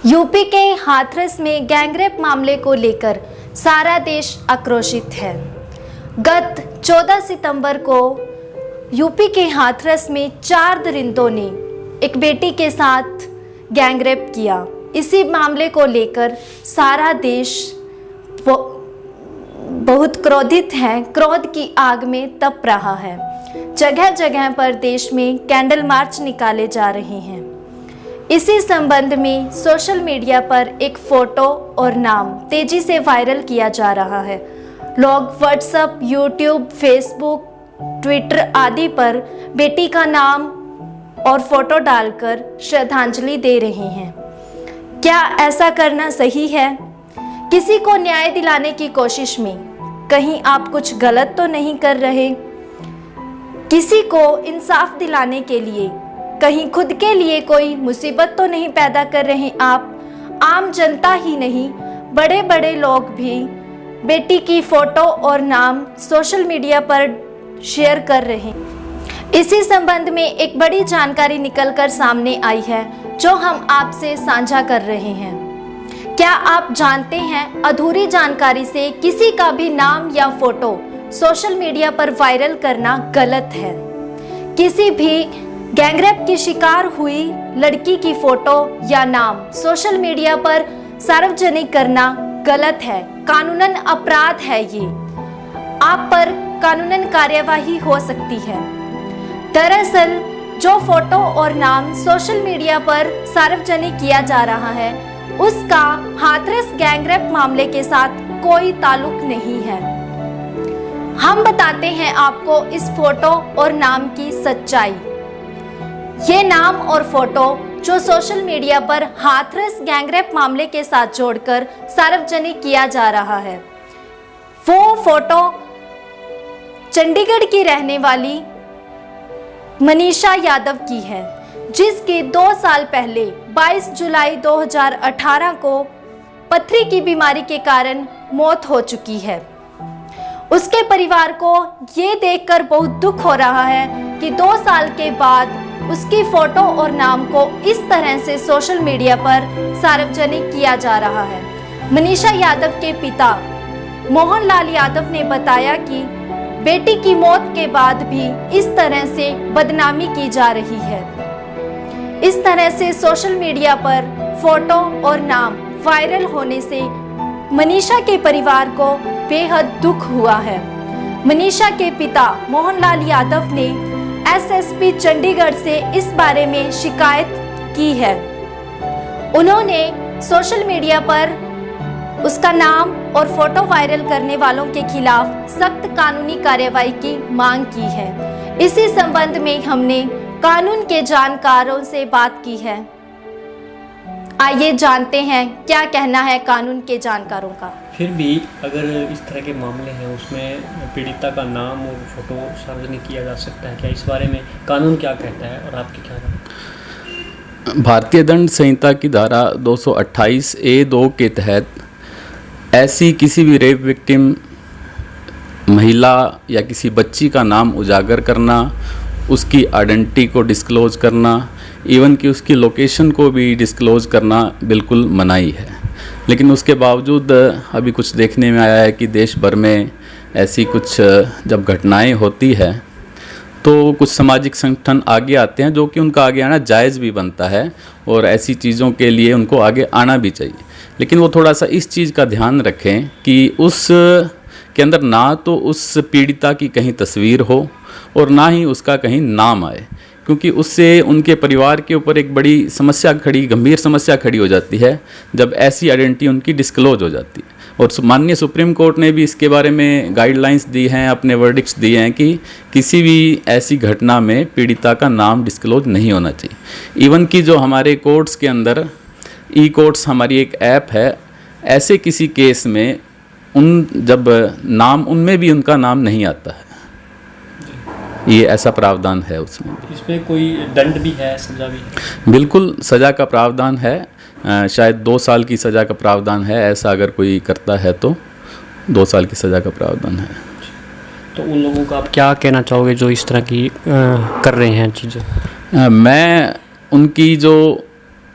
UP के हाथरस में gangrape मामले को लेकर सारा देश आक्रोशित है। गत 14 सितंबर को यूपी के हाथरस में 4 दरिंदों ने एक बेटी के साथ गैंगरेप किया। इसी मामले को लेकर सारा देश बहुत क्रोधित है, क्रोध की आग में तप रहा है। जगह जगह पर देश में कैंडल मार्च निकाले जा रहे हैं। इसी संबंध में सोशल मीडिया पर एक फोटो और नाम तेजी से वायरल किया जा रहा है। लोग व्हाट्सएप, यूट्यूब, फेसबुक, ट्विटर आदि पर बेटी का नाम और फोटो डालकर श्रद्धांजलि दे रहे हैं। क्या ऐसा करना सही है? किसी को न्याय दिलाने की कोशिश में कहीं आप कुछ गलत तो नहीं कर रहे? किसी को इंसाफ दिलाने के लिए कहीं खुद के लिए कोई मुसीबत तो नहीं पैदा कर रहे आप? आम जनता ही नहीं, बड़े बड़े लोग भी बेटी की फोटो और नाम सोशल मीडिया पर शेयर कर रहे हैं। इसी संबंध में एक बड़ी जानकारी निकलकर सामने आई है जो हम आपसे साझा कर रहे हैं। क्या आप जानते हैं, अधूरी जानकारी से किसी का भी नाम या फोटो सोशल मीडिया पर वायरल करना गलत है। किसी भी गैंगरेप की शिकार हुई लड़की की फोटो या नाम सोशल मीडिया पर सार्वजनिक करना गलत है, कानूनन अपराध है। ये आप पर कानूनन कार्यवाही हो सकती है। दरअसल जो फोटो और नाम सोशल मीडिया पर सार्वजनिक किया जा रहा है उसका हाथरस गैंगरेप मामले के साथ कोई ताल्लुक नहीं है। हम बताते हैं आपको इस फोटो और नाम की सच्चाई। ये नाम और फोटो जो सोशल मीडिया पर हाथरस गैंगरेप मामले के साथ जोड़कर सार्वजनिक किया जा रहा है, वो फोटो चंडीगढ़ की रहने वाली मनीषा यादव की है, जिसकी 2 साल पहले 22 जुलाई 2018 को पथरी की बीमारी के कारण मौत हो चुकी है। उसके परिवार को ये देखकर बहुत दुख हो रहा है कि 2 साल के बाद उसकी फोटो और नाम को इस तरह से सोशल मीडिया पर सार्वजनिक किया जा रहा है। मनीषा यादव के पिता मोहनलाल यादव ने बताया कि बेटी की मौत के बाद भी इस तरह से बदनामी की जा रही है। इस तरह से सोशल मीडिया पर फोटो और नाम वायरल होने से मनीषा के परिवार को बेहद दुख हुआ है। मनीषा के पिता मोहनलाल यादव ने एसएसपी चंडीगढ़ से इस बारे में शिकायत की है। उन्होंने सोशल मीडिया पर उसका नाम और फोटो वायरल करने वालों के खिलाफ सख्त कानूनी कार्रवाई की मांग की है। इसी संबंध में हमने कानून के जानकारों से बात की है। आइए जानते हैं क्या कहना है कानून के जानकारों का। फिर भी अगर इस तरह के मामले हैं उसमें पीड़िता का नाम और फोटो सार्वजनिक किया जा सकता है क्या? इस बारे में कानून क्या कहता है और आपकी क्या राय? भारतीय दंड संहिता की धारा 228A(2) के तहत ऐसी किसी भी रेप विक्टिम महिला या किसी बच्ची का नाम उजागर करना, उसकी आइडेंटिटी को डिस्क्लोज करना, इवन कि उसकी लोकेशन को भी डिस्क्लोज करना बिल्कुल मनाही है। लेकिन उसके बावजूद अभी कुछ देखने में आया है कि देश भर में ऐसी कुछ जब घटनाएं होती है तो कुछ सामाजिक संगठन आगे आते हैं, जो कि उनका आगे आना जायज़ भी बनता है और ऐसी चीज़ों के लिए उनको आगे आना भी चाहिए। लेकिन वो थोड़ा सा इस चीज़ का ध्यान रखें कि उस के अंदर ना तो उस पीड़िता की कहीं तस्वीर हो और ना ही उसका कहीं नाम आए, क्योंकि उससे उनके परिवार के ऊपर एक बड़ी समस्या गंभीर समस्या खड़ी हो जाती है जब ऐसी आइडेंटिटी उनकी डिस्क्लोज हो जाती है। और माननीय सुप्रीम कोर्ट ने भी इसके बारे में गाइडलाइंस दी हैं, अपने वर्डिक्ट्स दिए हैं कि किसी भी ऐसी घटना में पीड़िता का नाम डिस्क्लोज नहीं होना चाहिए। इवन कि जो हमारे कोर्ट्स के अंदर ई-कोर्ट्स हमारी एक ऐप है, ऐसे किसी केस में जब नाम उनमें भी उनका नाम नहीं आता है, ये ऐसा प्रावधान है उसमें। इसमें कोई दंड भी है, सजा भी है? बिल्कुल सज़ा का प्रावधान है। शायद 2 साल की सज़ा का प्रावधान है। ऐसा अगर कोई करता है तो 2 साल की सज़ा का प्रावधान है। तो उन लोगों को आप क्या कहना चाहोगे जो इस तरह की कर रहे हैं चीज़ें? मैं उनकी जो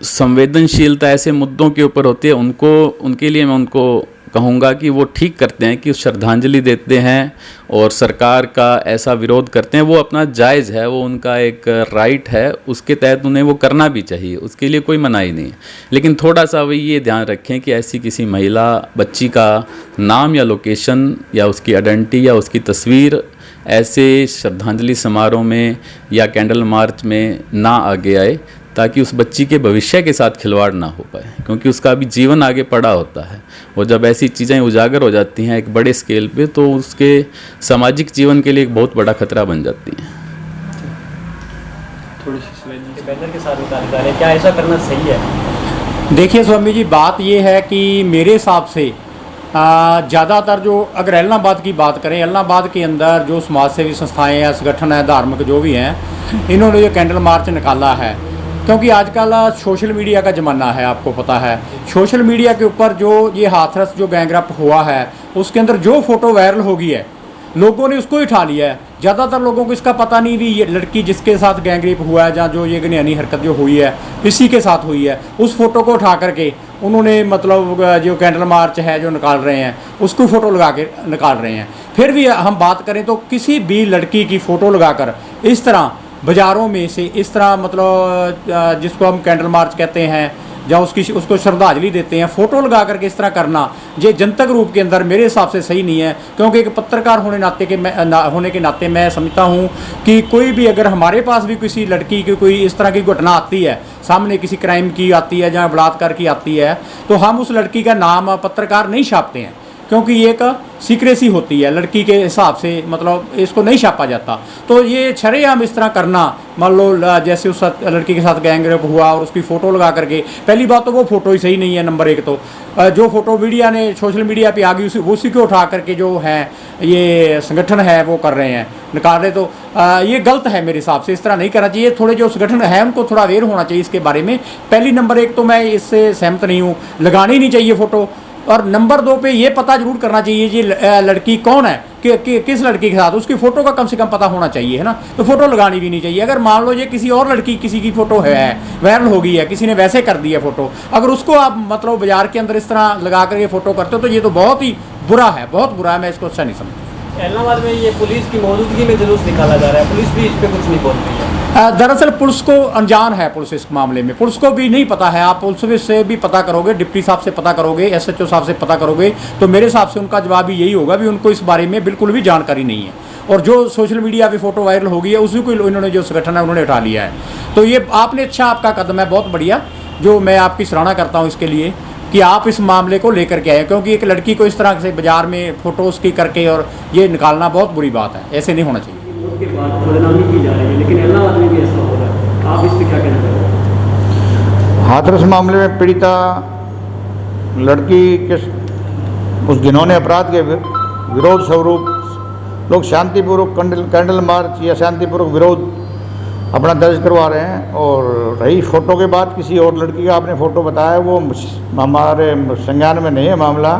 संवेदनशीलता ऐसे मुद्दों के ऊपर होती है, उनके लिए मैं उनको कहूँगा कि वो ठीक करते हैं कि श्रद्धांजलि देते हैं और सरकार का ऐसा विरोध करते हैं। वो अपना जायज़ है, वो उनका एक राइट है, उसके तहत उन्हें वो करना भी चाहिए, उसके लिए कोई मनाही नहीं है। लेकिन थोड़ा सा वही ये ध्यान रखें कि ऐसी किसी महिला बच्ची का नाम या लोकेशन या उसकी आइडेंटिटी या उसकी तस्वीर ऐसे श्रद्धांजलि समारोह में या कैंडल मार्च में ना आगे आए, ताकि उस बच्ची के भविष्य के साथ खिलवाड़ ना हो पाए, क्योंकि उसका अभी जीवन आगे पड़ा होता है। और जब ऐसी चीज़ें उजागर हो जाती हैं एक बड़े स्केल पे, तो उसके सामाजिक जीवन के लिए एक बहुत बड़ा खतरा बन जाती हैं। थोड़ी सी बैनर के साथ निकाले जा रहे हैं, क्या ऐसा करना सही है? देखिए स्वामी जी, बात ये है कि मेरे हिसाब से ज़्यादातर जो, अगर एलनाबाद की बात करें, एलनाबाद के अंदर जो समाज सेवी संस्थाएँ हैं, संगठन हैं, धार्मिक जो भी हैं, इन्होंने जो कैंडल मार्च निकाला है, क्योंकि आजकल सोशल मीडिया का ज़माना है, आपको पता है। सोशल मीडिया के ऊपर जो ये हाथरस जो गैंगरेप हुआ है, उसके अंदर जो फ़ोटो वायरल हो गई है, लोगों ने उसको ही उठा लिया है। ज़्यादातर लोगों को इसका पता नहीं भी ये लड़की जिसके साथ गैंगरेप हुआ है, जहाँ जो ये घिनौनी हरकत जो हुई है इसी के साथ हुई है, उस फ़ोटो को उठा करके उन्होंने मतलब जो कैंडल मार्च है जो निकाल रहे हैं, उसको फ़ोटो लगा के निकाल रहे हैं। फिर भी हम बात करें तो किसी भी लड़की की फ़ोटो लगाकर इस तरह बाज़ारों में से इस तरह मतलब जिसको हम कैंडल मार्च कहते हैं, जहाँ उसको श्रद्धांजलि देते हैं, फ़ोटो लगा करके इस तरह करना, ये जनतक रूप के अंदर मेरे हिसाब से सही नहीं है। क्योंकि एक पत्रकार होने के नाते मैं समझता हूँ कि कोई भी, अगर हमारे पास भी किसी लड़की की कोई इस तरह की घटना आती है, सामने किसी क्राइम की आती है, जहाँ बलात्कार की आती है, तो हम उस लड़की का नाम पत्रकार नहीं छापते हैं, क्योंकि ये एक सीक्रेसी होती है लड़की के हिसाब से, मतलब इसको नहीं छापा जाता। तो ये छरेआम इस तरह करना, मान लो जैसे उस लड़की के साथ गैंगरेप हुआ और उसकी फ़ोटो लगा करके, पहली बात तो वो फ़ोटो ही सही नहीं है, नंबर एक तो जो फ़ोटो मीडिया ने सोशल मीडिया पे आ गई उसी को उठा करके जो है ये संगठन है वो कर रहे हैं, निकाल रहे, तो ये गलत है मेरे हिसाब से। इस तरह नहीं करना चाहिए। थोड़े जो संगठन है उनको थोड़ा अवेयर होना चाहिए इसके बारे में। पहली नंबर एक तो मैं इससे सहमत नहीं हूँ, लगानी नहीं चाहिए फ़ोटो। और नंबर दो पे ये पता जरूर करना चाहिए ये लड़की कौन है, कि किस लड़की के साथ, उसकी फ़ोटो का कम से कम पता होना चाहिए, है ना। तो फ़ोटो लगानी भी नहीं चाहिए। अगर मान लो ये किसी और लड़की किसी की फ़ोटो है, वायरल हो गई है, किसी ने वैसे कर दी है फ़ोटो, अगर उसको आप मतलब बाजार के अंदर इस तरह लगा कर ये फ़ोटो करते हो, तो ये तो बहुत ही बुरा है, बहुत बुरा है। मैं इसको अच्छा नहीं समझता। इलाहाबाद में ये पुलिस की मौजूदगी में जुलूस निकाला जा रहा है, पुलिस भी इस पर कुछ नहीं बोल रही है। दरअसल पुलिस को अनजान है, पुलिस इस मामले में, पुलिस को भी नहीं पता है। आप पुलिस से भी पता करोगे, डिप्टी साहब से पता करोगे, SHO साहब से पता करोगे, तो मेरे हिसाब से उनका जवाब भी यही होगा भी उनको इस बारे में बिल्कुल भी जानकारी नहीं है। और जो सोशल मीडिया पे फ़ोटो वायरल हो गई है, उसी को इन्होंने जो संगठन है उन्होंने उठा लिया है। तो ये आपने अच्छा, आपका कदम है बहुत बढ़िया, जो मैं आपकी सराहना करता हूँ इसके लिए कि आप इस मामले को लेकर के आए। क्योंकि एक लड़की को इस तरह से बाजार में फ़ोटो उसकी करके और ये निकालना बहुत बुरी बात है, ऐसे नहीं होना चाहिए। उसके बाद बदनामी की जा रही है, लेकिन इलाहाबाद में भी ऐसा हो रहा है, आप इस पर क्या कहना चाहेंगे? हाथरस मामले में पीड़िता लड़की के उस घिनौने अपराध के विरोध स्वरूप लोग शांतिपूर्वक कैंडल मार्च या शांतिपूर्वक विरोध अपना दर्ज करवा रहे हैं। और रही फ़ोटो के बाद किसी और लड़की का आपने फ़ोटो बताया, वो हमारे संज्ञान में नहीं है मामला।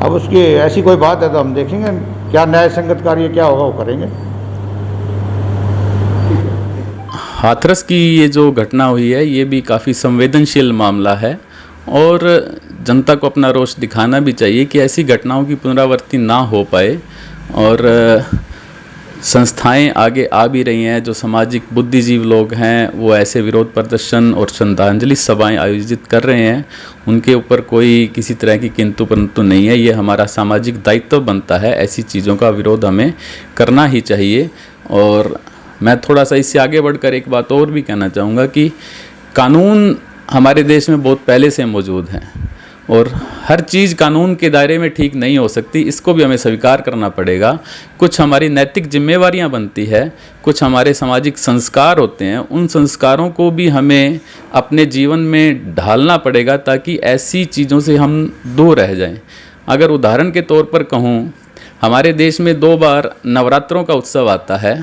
अब उसकी ऐसी कोई बात है तो हम देखेंगे क्या न्याय संगत कार्य क्या होगा वो करेंगे। हाथरस की ये जो घटना हुई है ये भी काफ़ी संवेदनशील मामला है और जनता को अपना रोष दिखाना भी चाहिए कि ऐसी घटनाओं की पुनरावृत्ति ना हो पाए। और संस्थाएं आगे आ भी रही हैं, जो सामाजिक बुद्धिजीवी लोग हैं वो ऐसे विरोध प्रदर्शन और श्रद्धांजलि सभाएं आयोजित कर रहे हैं। उनके ऊपर कोई किसी तरह की किंतु परंतु नहीं है। ये हमारा सामाजिक दायित्व बनता है, ऐसी चीज़ों का विरोध हमें करना ही चाहिए। और मैं थोड़ा सा इससे आगे बढ़कर एक बात और भी कहना चाहूँगा कि कानून हमारे देश में बहुत पहले से मौजूद हैं और हर चीज़ कानून के दायरे में ठीक नहीं हो सकती, इसको भी हमें स्वीकार करना पड़ेगा। कुछ हमारी नैतिक जिम्मेवारियां बनती है, कुछ हमारे सामाजिक संस्कार होते हैं, उन संस्कारों को भी हमें अपने जीवन में ढालना पड़ेगा ताकि ऐसी चीज़ों से हम दूर रह जाएं। अगर उदाहरण के तौर पर कहूँ, हमारे देश में 2 बार नवरात्रों का उत्सव आता है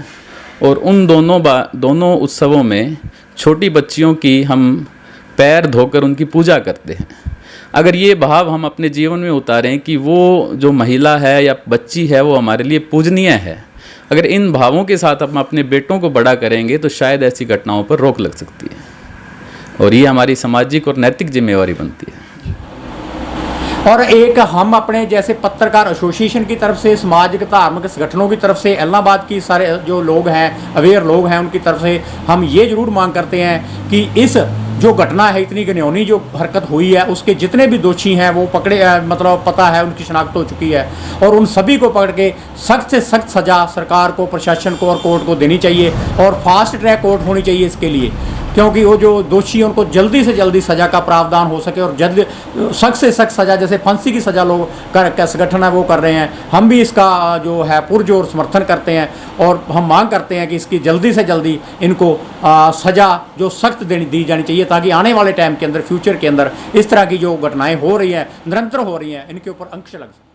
और उन दोनों उत्सवों में छोटी बच्चियों की हम पैर धोकर उनकी पूजा करते हैं। अगर ये भाव हम अपने जीवन में उतारें कि वो जो महिला है या बच्ची है वो हमारे लिए पूजनीय है, अगर इन भावों के साथ हम अपने बेटों को बड़ा करेंगे तो शायद ऐसी घटनाओं पर रोक लग सकती है। और ये हमारी सामाजिक और नैतिक जिम्मेवारी बनती है। और एक हम अपने जैसे पत्रकार एसोसिएशन की तरफ से, सामाजिक धार्मिक संगठनों की तरफ से, इलाहाबाद की सारे जो लोग हैं, अवेयर लोग हैं, उनकी तरफ से हम ये जरूर मांग करते हैं कि इस जो घटना है, इतनी घिनौनी जो हरकत हुई है, उसके जितने भी दोषी हैं वो पकड़े, मतलब पता है, उनकी शनाख्त हो चुकी है, और उन सभी को पकड़ के सख्त से सख्त सज़ा सरकार को, प्रशासन को और कोर्ट को देनी चाहिए, और फास्ट ट्रैक कोर्ट होनी चाहिए इसके लिए, क्योंकि वो जो दोषी हैं उनको जल्दी से जल्दी सज़ा का प्रावधान हो सके, और जल्द सख्त से सख्त सज़ा, जैसे फांसी की सज़ा लोग संगठन है वो कर रहे हैं, हम भी इसका जो है पुरजोर समर्थन करते हैं, और हम मांग करते हैं कि इसकी जल्दी से जल्दी इनको सज़ा जो सख्त दी जानी चाहिए, ताकि आने वाले टाइम के अंदर, फ्यूचर के अंदर इस तरह की जो घटनाएं हो रही हैं, निरंतर हो रही हैं, इनके ऊपर अंकुश लग सके।